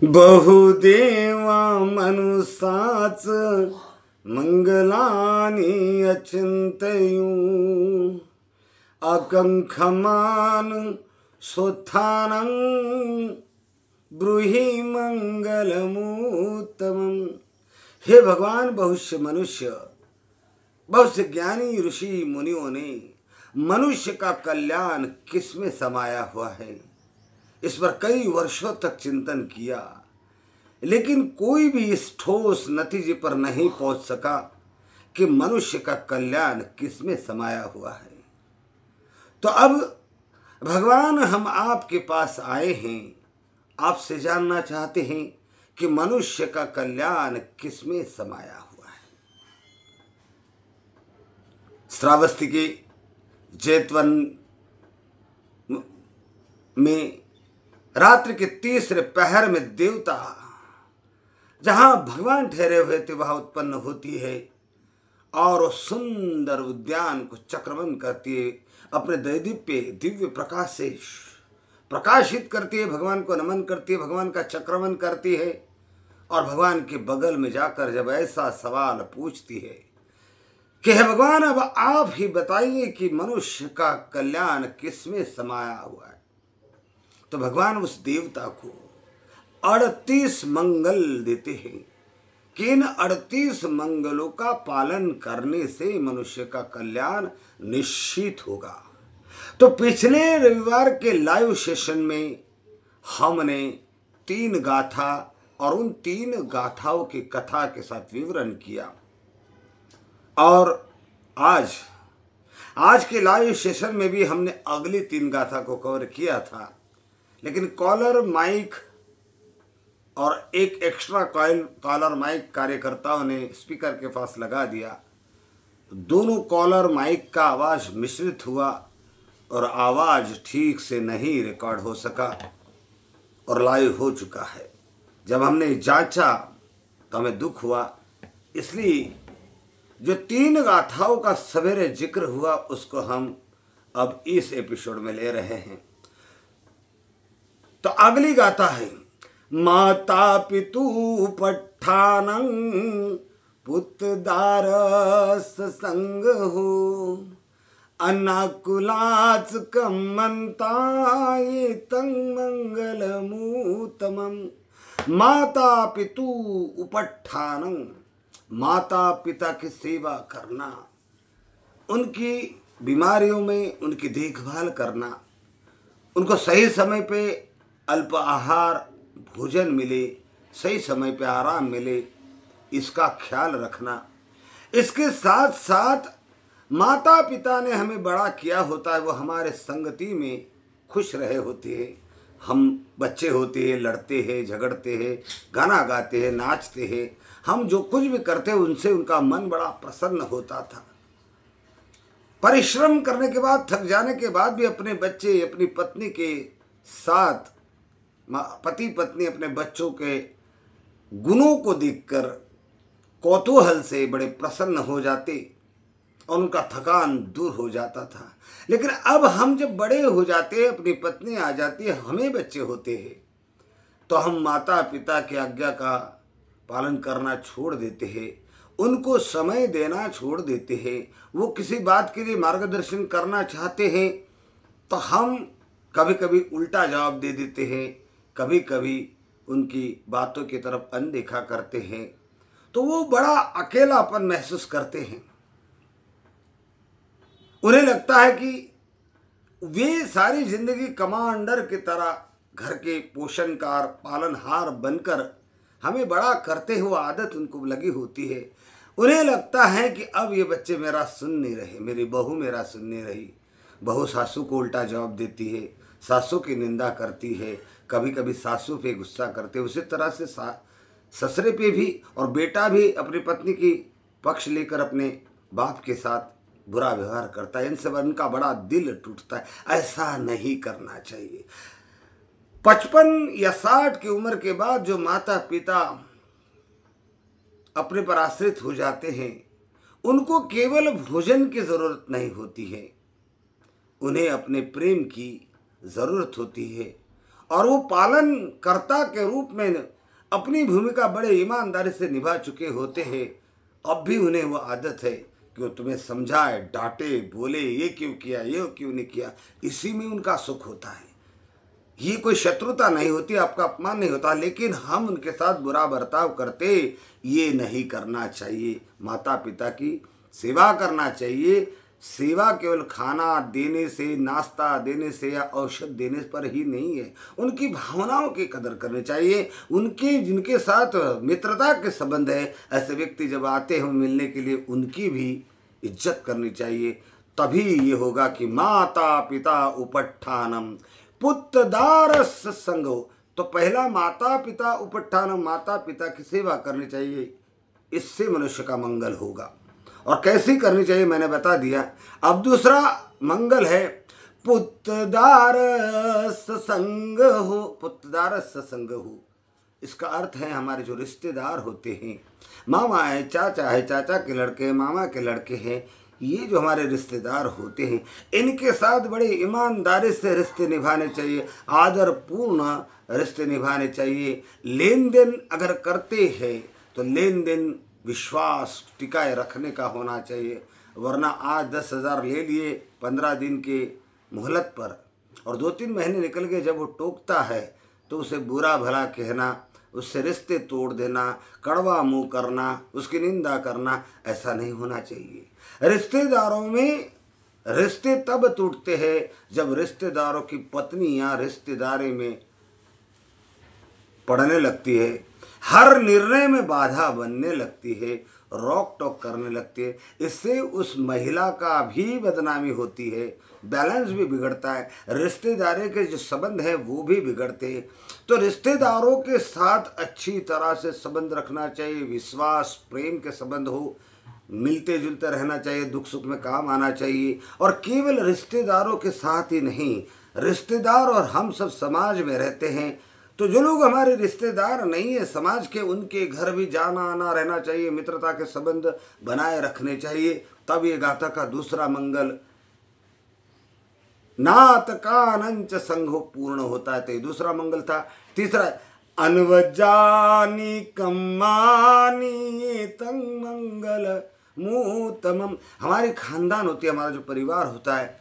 बहुदेवा मनुसाच मंगलानि अचिंतयू अकंखमान सोत्थानं ब्रूहि मंगलमुत्तमम्। हे भगवान, बहुत से मनुष्य, बहुत से ज्ञानी ऋषि मुनियों ने मनुष्य का कल्याण किसमें समाया हुआ है, इस पर कई वर्षों तक चिंतन किया, लेकिन कोई भी इस ठोस नतीजे पर नहीं पहुंच सका कि मनुष्य का कल्याण किसमें समाया हुआ है। तो अब भगवान, हम आपके पास आए हैं, आपसे जानना चाहते हैं कि मनुष्य का कल्याण किसमें समाया हुआ है। श्रावस्ती के जेतवन में रात्रि के तीसरे पहर में देवता जहां भगवान ठहरे हुए थे वहां उत्पन्न होती है और सुंदर उद्यान को चक्रमण करती है, अपने दैदीप्य दिव्य प्रकाश से प्रकाशित करती है, भगवान को नमन करती है, भगवान का चक्रमण करती है और भगवान के बगल में जाकर जब ऐसा सवाल पूछती है कि हे भगवान, अब आप ही बताइए कि मनुष्य का कल्याण किसमें समाया हुआ है, तो भगवान उस देवता को 38 मंगल देते हैं कि इन 38 मंगलों का पालन करने से मनुष्य का कल्याण निश्चित होगा। तो पिछले रविवार के लाइव सेशन में हमने 3 गाथा और उन 3 गाथाओं की कथा के साथ विवरण किया और आज के लाइव सेशन में भी हमने अगली 3 गाथा को कवर किया था, लेकिन कॉलर माइक और एक एक्स्ट्रा कॉलर माइक कार्यकर्ताओं ने स्पीकर के पास लगा दिया। दोनों कॉलर माइक का आवाज़ मिश्रित हुआ और आवाज़ ठीक से नहीं रिकॉर्ड हो सका और लाइव हो चुका है। जब हमने जांचा तो हमें दुख हुआ, इसलिए जो 3 गाथाओं का सवेरे जिक्र हुआ उसको हम अब इस एपिसोड में ले रहे हैं। तो अगली गाथा है माता पितु पट्ठानं पुत्रदारस संग हो अनाकुलाच कमंताये तं मंगलमुत्तमम्। माता पितु उपट्ठानं, माता पिता की सेवा करना, उनकी बीमारियों में उनकी देखभाल करना, उनको सही समय पे अल्प आहार भोजन मिले, सही समय पे आराम मिले, इसका ख्याल रखना। इसके साथ साथ माता पिता ने हमें बड़ा किया होता है, वो हमारे संगति में खुश रहे होते हैं। हम बच्चे होते हैं, लड़ते हैं, झगड़ते हैं, गाना गाते हैं, नाचते हैं, हम जो कुछ भी करते हैं उनसे उनका मन बड़ा प्रसन्न होता था। परिश्रम करने के बाद, थक जाने के बाद भी अपने बच्चे अपनी पत्नी के साथ, पति पत्नी अपने बच्चों के गुणों को देखकर कौतूहल से बड़े प्रसन्न हो जाते और उनका थकान दूर हो जाता था। लेकिन अब हम जब बड़े हो जाते हैं, अपनी पत्नी आ जाती है, हमें बच्चे होते हैं, तो हम माता पिता की आज्ञा का पालन करना छोड़ देते हैं, उनको समय देना छोड़ देते हैं। वो किसी बात के लिए मार्गदर्शन करना चाहते हैं तो हम कभी कभी उल्टा जवाब दे देते हैं, कभी कभी उनकी बातों की तरफ अनदेखा करते हैं, तो वो बड़ा अकेलापन महसूस करते हैं। उन्हें लगता है कि वे सारी जिंदगी कमांडर की तरह घर के पोषणकार पालनहार बनकर हमें बड़ा करते हुए आदत उनको लगी होती है। उन्हें लगता है कि अब ये बच्चे मेरा सुन नहीं रहे, मेरी बहू मेरा सुन नहीं रही। बहू सासू को उल्टा जवाब देती है, सासू की निंदा करती है, कभी कभी सासू पे गुस्सा करते, उसी तरह से ससुरे पे भी, और बेटा भी अपनी पत्नी की पक्ष लेकर अपने बाप के साथ बुरा व्यवहार करता है। इनसे उनका बड़ा दिल टूटता है। ऐसा नहीं करना चाहिए। 55 या 60 की उम्र के बाद जो माता पिता अपने पर आश्रित हो जाते हैं, उनको केवल भोजन की जरूरत नहीं होती है, उन्हें अपने प्रेम की जरूरत होती है और वो पालनकर्ता के रूप में अपनी भूमिका बड़े ईमानदारी से निभा चुके होते हैं, अब भी उन्हें वो आदत है कि वो तुम्हें समझाए, डांटे, बोले ये क्यों किया, ये क्यों नहीं किया। इसी में उनका सुख होता है। ये कोई शत्रुता नहीं होती, आपका अपमान नहीं होता, लेकिन हम उनके साथ बुरा बर्ताव करते, ये नहीं करना चाहिए। माता पिता की सेवा करना चाहिए। सेवा केवल खाना देने से, नाश्ता देने से या औषध देने पर ही नहीं है, उनकी भावनाओं की कदर करनी चाहिए। उनके जिनके साथ मित्रता के संबंध है, ऐसे व्यक्ति जब आते हैं मिलने के लिए, उनकी भी इज्जत करनी चाहिए। तभी ये होगा कि माता पिता उपट्ठानम पुत्रदारस संगो। तो पहला माता पिता उपट्ठानम, माता पिता की सेवा करनी चाहिए, इससे मनुष्य का मंगल होगा। और कैसी करनी चाहिए मैंने बता दिया। अब दूसरा मंगल है पुत्रदारस संग हो। पुत्रदारस संग हो, इसका अर्थ है हमारे जो रिश्तेदार होते हैं, मामा है, चाचा है, चाचा के लड़के, मामा के लड़के हैं, ये जो हमारे रिश्तेदार होते हैं, इनके साथ बड़े ईमानदारी से रिश्ते निभाने चाहिए, आदरपूर्ण रिश्ते निभाने चाहिए। लेन देन अगर करते हैं तो लेन देन विश्वास टिकाए रखने का होना चाहिए, वरना आज 10,000 ले लिए 15 दिन के मोहलत पर और 2-3 महीने निकल गए, जब वो टोकता है तो उसे बुरा भला कहना, उससे रिश्ते तोड़ देना, कड़वा मुंह करना, उसकी निंदा करना, ऐसा नहीं होना चाहिए। रिश्तेदारों में रिश्ते तब टूटते हैं जब रिश्तेदारों की पत्नियां रिश्तेदारी में पड़ने लगती है, हर निर्णय में बाधा बनने लगती है, रोक टोक करने लगती है। इससे उस महिला का भी बदनामी होती है, बैलेंस भी बिगड़ता है, रिश्तेदारी के जो संबंध है वो भी बिगड़ते हैं। तो रिश्तेदारों के साथ अच्छी तरह से संबंध रखना चाहिए, विश्वास प्रेम के संबंध हो, मिलते जुलते रहना चाहिए, दुख सुख में काम आना चाहिए। और केवल रिश्तेदारों के साथ ही नहीं, रिश्तेदार और हम सब समाज में रहते हैं, तो जो लोग हमारे रिश्तेदार नहीं है समाज के, उनके घर भी जाना आना रहना चाहिए, मित्रता के संबंध बनाए रखने चाहिए। तब ये गाथा का दूसरा मंगल नात कानंच संघो पूर्ण होता है। तो दूसरा मंगल था। तीसरा अनवजानी कम्मानी तंग मंगल मुतमम। हमारी खानदान होती है, हमारा जो परिवार होता है,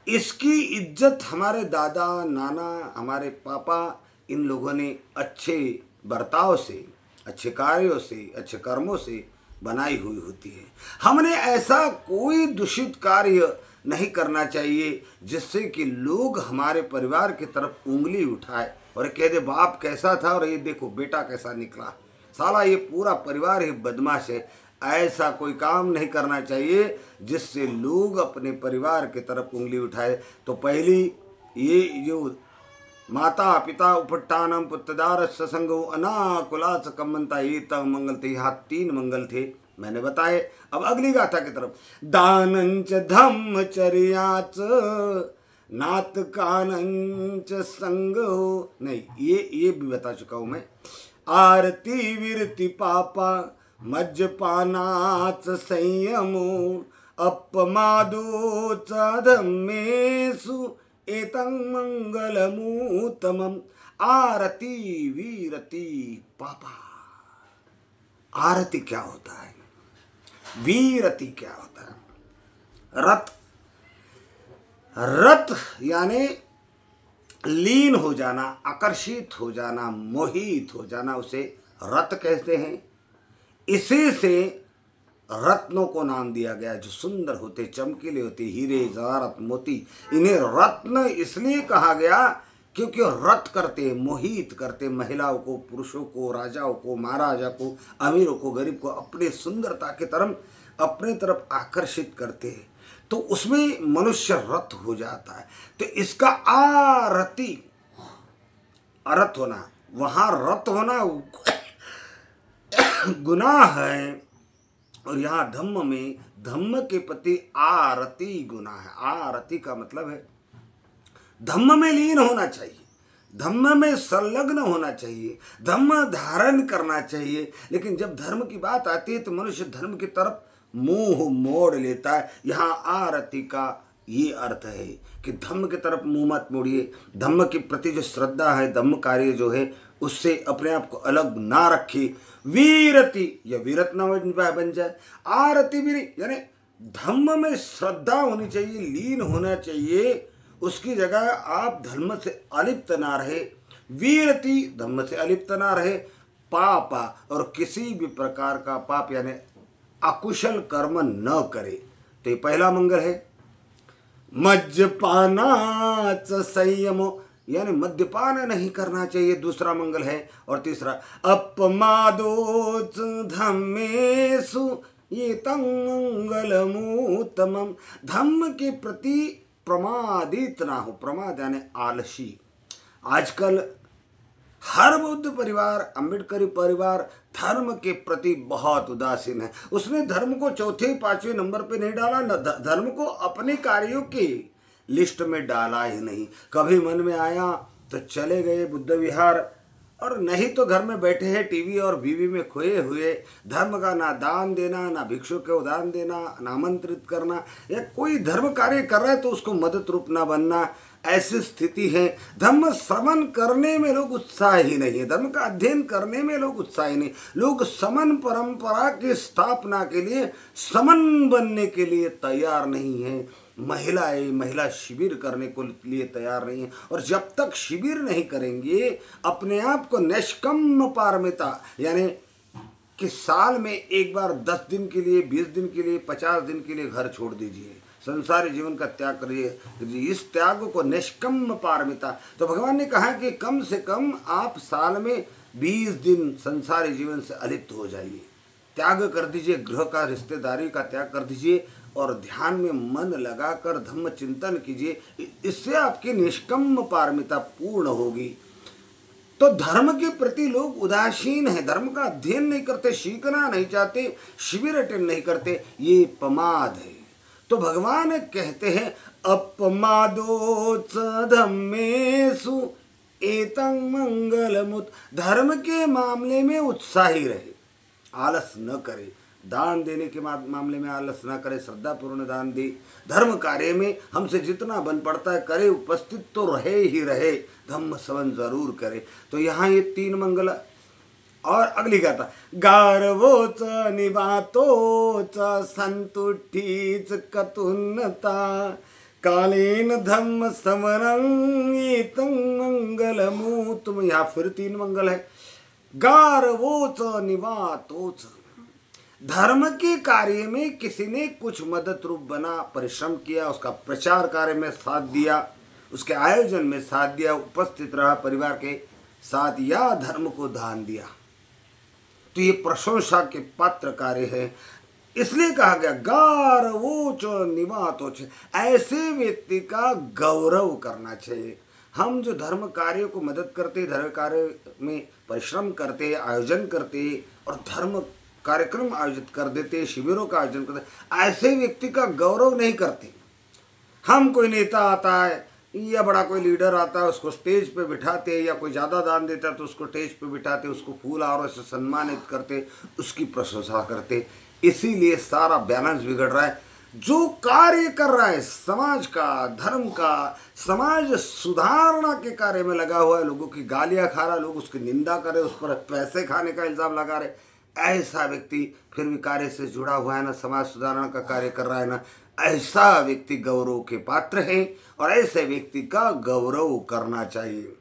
इसकी इज्जत हमारे दादा नाना, हमारे पापा, इन लोगों ने अच्छे बर्ताव से, अच्छे कार्यों से, अच्छे कर्मों से बनाई हुई होती है। हमने ऐसा कोई दूषित कार्य नहीं करना चाहिए जिससे कि लोग हमारे परिवार की तरफ उंगली उठाए और कह दे बाप कैसा था और ये देखो बेटा कैसा निकला, साला ये पूरा परिवार ही बदमाश है। ऐसा कोई काम नहीं करना चाहिए जिससे लोग अपने परिवार की तरफ उंगली उठाए। तो पहली ये जो माता पिता उपट्ठानम पुत्रदारस संगो अनाकुलाच कम्मंता, ये तब मंगल थे। यहाँ 3 मंगल थे मैंने बताए। अब अगली गाथा की तरफ। दानंच धम्मचर्याच नात कानंच संगो, नहीं ये भी बता चुका हूं मैं। आरती विरति पापा मज्जपानाच संयमो अपमादोच धम्मेषु एतं मंगलमुत्तमम्। आरती वीरति पापा। आरती क्या होता है, वीरति क्या होता है? रत यानी लीन हो जाना, आकर्षित हो जाना, मोहित हो जाना, उसे रत कहते हैं। इसी से रत्नों को नाम दिया गया, जो सुंदर होते, चमकीले होते, हीरे जवाहरात मोती, इन्हें रत्न इसलिए कहा गया क्योंकि रत करते, मोहित करते महिलाओं को, पुरुषों को, राजाओं को, महाराजा को, अमीरों को, गरीब को अपने सुंदरता के तरफ अपने तरफ आकर्षित करते हैं। तो उसमें मनुष्य रत हो जाता है। तो इसका आरति, अरत होना, वहाँ रत होना गुनाह है, और यहाँ धम्म में धम्म के प्रति आरती गुनाह है। आरती का मतलब है धम्म में लीन होना चाहिए, धम्म में संलग्न होना चाहिए, धम्म धारण करना चाहिए। लेकिन जब धर्म की बात आती है तो मनुष्य धर्म की तरफ मुंह मोड़ लेता है। यहाँ आरती का ये अर्थ है कि धम्म की तरफ मुंह मत मोड़िए। धम्म के प्रति जो श्रद्धा है, धम्म कार्य जो है, उससे अपने आप को अलग ना रखिए। वीरति या वीरत ना बन जाए। आरति वीर यानी धम्म में श्रद्धा होनी चाहिए, लीन होना चाहिए। उसकी जगह आप धर्म से अलिप्त ना रहे। वीरति धम्म से अलिप्त ना रहे। पापा और किसी भी प्रकार का पाप यानी अकुशल कर्म न करे। तो ये पहला मंगल है। मज्जपानाच संयमो यानी मद्यपान नहीं करना चाहिए, दूसरा मंगल है। और तीसरा अपमादोच धम्मेषु ये मंगलमूतमम, धम्म के प्रति प्रमादित ना हो। प्रमाद यानी आलसी। आजकल हर बौद्ध परिवार, अम्बेडकरी परिवार धर्म के प्रति बहुत उदासीन है। उसने धर्म को चौथे पांचवें नंबर पे नहीं डाला, न धर्म को अपने कार्यों की लिस्ट में डाला ही नहीं। कभी मन में आया तो चले गए बुद्ध विहार, और नहीं तो घर में बैठे हैं टीवी और बीवी में खोए हुए। धर्म का ना दान देना, ना भिक्षु को दान देना, ना आमंत्रित करना, या कोई धर्म कार्य कर रहा है तो उसको मदद रूप ना बनना, ऐसी स्थिति है। धर्म श्रवण करने में लोग उत्साह ही नहीं है, धर्म का अध्ययन करने में लोग उत्साह ही नहीं। लोग समन परंपरा की स्थापना के लिए, समन बनने के लिए तैयार नहीं है। महिला शिविर करने को लिए तैयार नहीं है। और जब तक शिविर नहीं करेंगे, अपने आप को निष्कम्म पारमिता यानी कि साल में एक बार 10 दिन के लिए, 20 दिन के लिए, 50 दिन के लिए घर छोड़ दीजिए, संसारी जीवन का त्याग करिए। इस त्याग को निष्कम्म पारमिता, तो भगवान ने कहा कि कम से कम आप साल में 20 दिन संसारी जीवन से अलिप्त हो जाइए, त्याग कर दीजिए, गृह का, रिश्तेदारी का त्याग कर दीजिए और ध्यान में मन लगाकर धम्म चिंतन कीजिए। इससे आपकी निष्कम्म पारमिता पूर्ण होगी। तो धर्म के प्रति लोग उदासीन हैं, धर्म का अध्ययन नहीं करते, सीखना नहीं चाहते, शिविर अटेंड नहीं करते, ये प्रमाद है। तो भगवान कहते हैं अपमादोच धम्मेषु एतं मंगलमुत, धर्म के मामले में उत्साही रहे, आलस न करे। दान देने के मामले में आलस न करे, श्रद्धापूर्ण दान दे। धर्म कार्य में हमसे जितना बन पड़ता है करे, उपस्थित तो रहे ही रहे, धम्म श्रवण जरूर करे। तो यहाँ ये 3 मंगल। और अगली गाथा, गारवोच निवातोच संतुष्टिच कतुन्नता कालीन धम्म समरं एतं मंगलमूतम। यहाँ फिर 3 मंगल है। गारवोच निवातोच, धर्म के कार्य में किसी ने कुछ मदद रूप बना, परिश्रम किया, उसका प्रचार कार्य में साथ दिया, उसके आयोजन में साथ दिया, उपस्थित रहा परिवार के साथ, या धर्म को दान दिया, तो ये प्रशंसा के पात्र कार्य है। इसलिए कहा गया गारवोच निवातोच, ऐसे व्यक्ति का गौरव करना चाहिए। हम जो धर्म कार्य को मदद करते, धर्म कार्य में परिश्रम करते, आयोजन करते और धर्म कार्यक्रम आयोजित कर देते, शिविरों का आयोजन करते, ऐसे व्यक्ति का गौरव नहीं करते। हम कोई नेता आता है या बड़ा कोई लीडर आता है, उसको स्टेज पे बिठाते, या कोई ज़्यादा दान देता है तो उसको स्टेज पे बिठाते, उसको फूल हारों से सम्मानित करते, उसकी प्रशंसा करते। इसीलिए सारा बैलेंस बिगड़ रहा है। जो कार्य कर रहा है समाज का, धर्म का, समाज सुधारना के कार्य में लगा हुआ है, लोगों की गालियाँ खा रहा है, लोग उसकी निंदा कर रहे, उस पर पैसे खाने का इल्ज़ाम लगा रहे, ऐसा व्यक्ति फिर भी कार्य से जुड़ा हुआ है ना, समाज सुधारना का कार्य कर रहा है ना, ऐसा व्यक्ति गौरव के पात्र है और ऐसे व्यक्ति का गौरव करना चाहिए।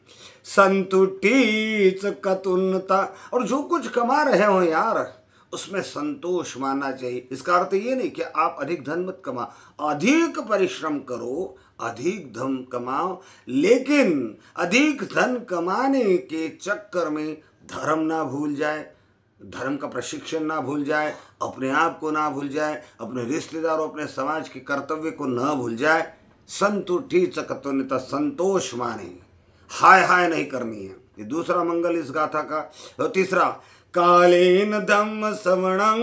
संतुष्टिच कतुन्नता, और जो कुछ कमा रहे हो यार उसमें संतोष मानना चाहिए। इसका अर्थ ये नहीं कि आप अधिक धन मत कमाओ, अधिक परिश्रम करो, अधिक धन कमाओ, लेकिन अधिक धन कमाने के चक्कर में धर्म ना भूल जाए, धर्म का प्रशिक्षण ना भूल जाए, अपने आप को ना भूल जाए, अपने रिश्तेदारों, अपने समाज के कर्तव्य को ना भूल जाए। संतुष्टि चकतुन्नता, संतोष माने, हाय हाय नहीं करनी है। ये दूसरा मंगल इस गाथा का। और तीसरा कालेन धम्म श्रवणं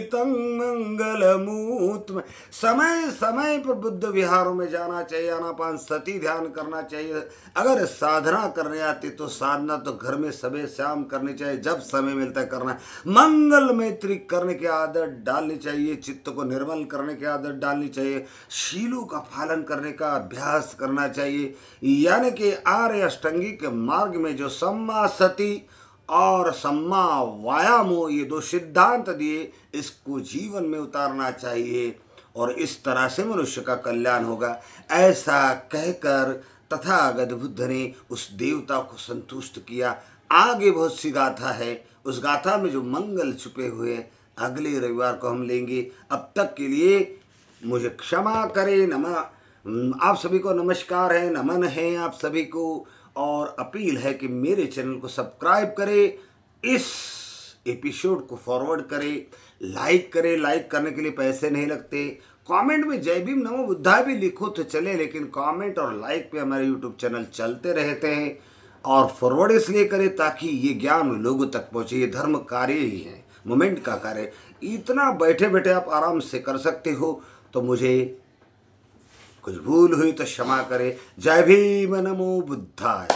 तं मंगलमूत। समय समय पर बुद्ध विहारों में जाना चाहिए, आनापान सती ध्यान करना चाहिए। अगर साधना करने आती तो साधना तो घर में सुबह शाम करनी चाहिए, जब समय मिलता है करना। मंगल मैत्री करने की आदत डालनी चाहिए, चित्त को निर्मल करने की आदत डालनी चाहिए, शीलों का पालन करने का अभ्यास करना चाहिए। यानी कि आर्य अष्टांगी के मार्ग में जो सम्मा सती और सम्मा वायामो, ये दो सिद्धांत दिए, इसको जीवन में उतारना चाहिए और इस तरह से मनुष्य का कल्याण होगा। ऐसा कहकर तथागत बुद्ध ने उस देवता को संतुष्ट किया। आगे बहुत सी गाथा है, उस गाथा में जो मंगल छुपे हुए हैं अगले रविवार को हम लेंगे। अब तक के लिए मुझे क्षमा करें। आप सभी को नमस्कार है, नमन है आप सभी को, और अपील है कि मेरे चैनल को सब्सक्राइब करें, इस एपिसोड को फॉरवर्ड करें, लाइक करें। लाइक करने के लिए पैसे नहीं लगते। कमेंट में जय भीम नमो बुद्धाय भी लिखो तो चले, लेकिन कमेंट और लाइक पे हमारे यूट्यूब चैनल चलते रहते हैं। और फॉरवर्ड इसलिए करें ताकि ये ज्ञान लोगों तक पहुँचे। ये धर्म कार्य ही है, मोमेंट का कार्य। इतना बैठे बैठे आप आराम से कर सकते हो, तो मुझे कुछ भूल हुई तो क्षमा करें। जय भीम नमो बुद्धाय।